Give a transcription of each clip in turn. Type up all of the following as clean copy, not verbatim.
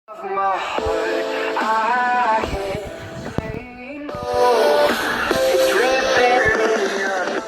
of my heart, I can't say no. It's written in your heart.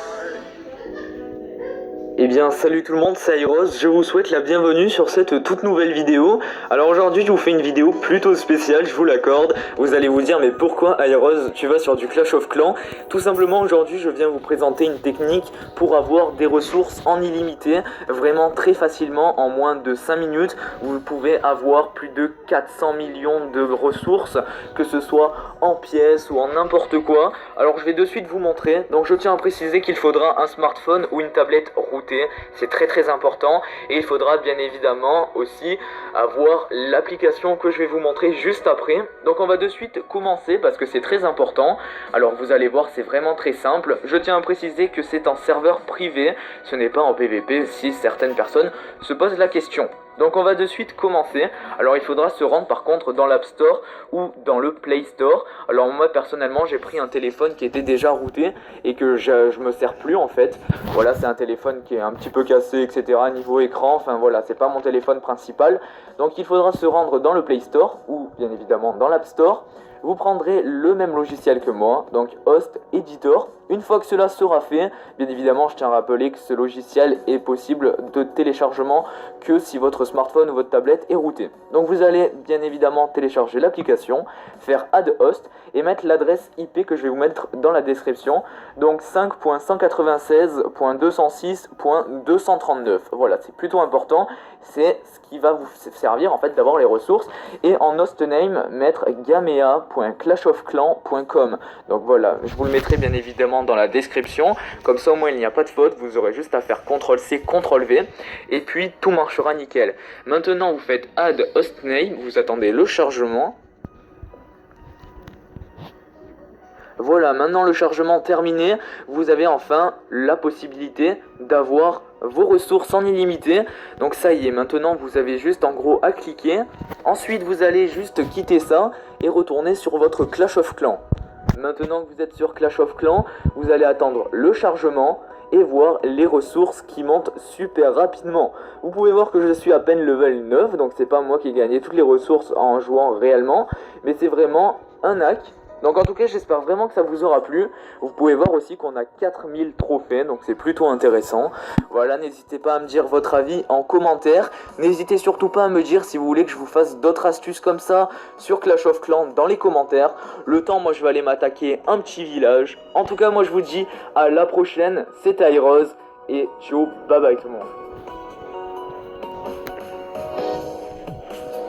Eh bien salut tout le monde, c'est Airos, je vous souhaite la bienvenue sur cette toute nouvelle vidéo. Alors aujourd'hui je vous fais une vidéo plutôt spéciale, je vous l'accorde. Vous allez vous dire mais pourquoi Airos tu vas sur du Clash of Clans? Tout simplement aujourd'hui je viens vous présenter une technique pour avoir des ressources en illimité, vraiment très facilement en moins de 5 minutes. Vous pouvez avoir plus de 400 millions de ressources, que ce soit en pièces ou en n'importe quoi. Alors je vais de suite vous montrer, donc je tiens à préciser qu'il faudra un smartphone ou une tablette routée. C'est très important et il faudra bien évidemment aussi avoir l'application que je vais vous montrer juste après. Donc on va de suite commencer parce que c'est très important. Alors vous allez voir, c'est vraiment très simple. Je tiens à préciser que c'est en serveur privé, ce n'est pas en PVP si certaines personnes se posent la question. Donc on va de suite commencer. Alors il faudra se rendre par contre dans l'App Store ou dans le Play Store. Alors moi personnellement j'ai pris un téléphone qui était déjà routé et que je me sers plus en fait. Voilà, c'est un téléphone qui est un petit peu cassé, etc. niveau écran, enfin voilà, c'est pas mon téléphone principal. Donc il faudra se rendre dans le Play Store ou bien évidemment dans l'App Store. Vous prendrez le même logiciel que moi, donc Host Editor. Une fois que cela sera fait, bien évidemment, je tiens à rappeler que ce logiciel est possible de téléchargement que si votre smartphone ou votre tablette est routé. Donc vous allez bien évidemment télécharger l'application, faire Add Host et mettre l'adresse IP que je vais vous mettre dans la description. Donc 5.196.206.239. Voilà, c'est plutôt important. C'est ce qui va vous servir en fait d'avoir les ressources. Et en hostname, mettre gamea.clashofclan.com. Donc voilà, je vous le mettrai bien évidemment dans la description. Comme ça au moins il n'y a pas de faute. Vous aurez juste à faire CTRL-C, CTRL-V. Et puis tout marchera nickel. Maintenant vous faites Add Hostname. Vous attendez le chargement. Voilà, maintenant le chargement terminé, vous avez enfin la possibilité d'avoir vos ressources en illimité. Donc ça y est, maintenant vous avez juste en gros à cliquer. Ensuite vous allez juste quitter ça et retourner sur votre Clash of Clans. Maintenant que vous êtes sur Clash of Clans, vous allez attendre le chargement et voir les ressources qui montent super rapidement. Vous pouvez voir que je suis à peine level 9, donc c'est pas moi qui ai gagné toutes les ressources en jouant réellement, mais c'est vraiment un hack. Donc en tout cas j'espère vraiment que ça vous aura plu. Vous pouvez voir aussi qu'on a 4000 trophées, donc c'est plutôt intéressant. Voilà, n'hésitez pas à me dire votre avis en commentaire. N'hésitez surtout pas à me dire si vous voulez que je vous fasse d'autres astuces comme ça sur Clash of Clans dans les commentaires. Le temps, moi je vais aller m'attaquer un petit village. En tout cas moi je vous dis à la prochaine, c'était Airos et ciao, bye bye tout le monde.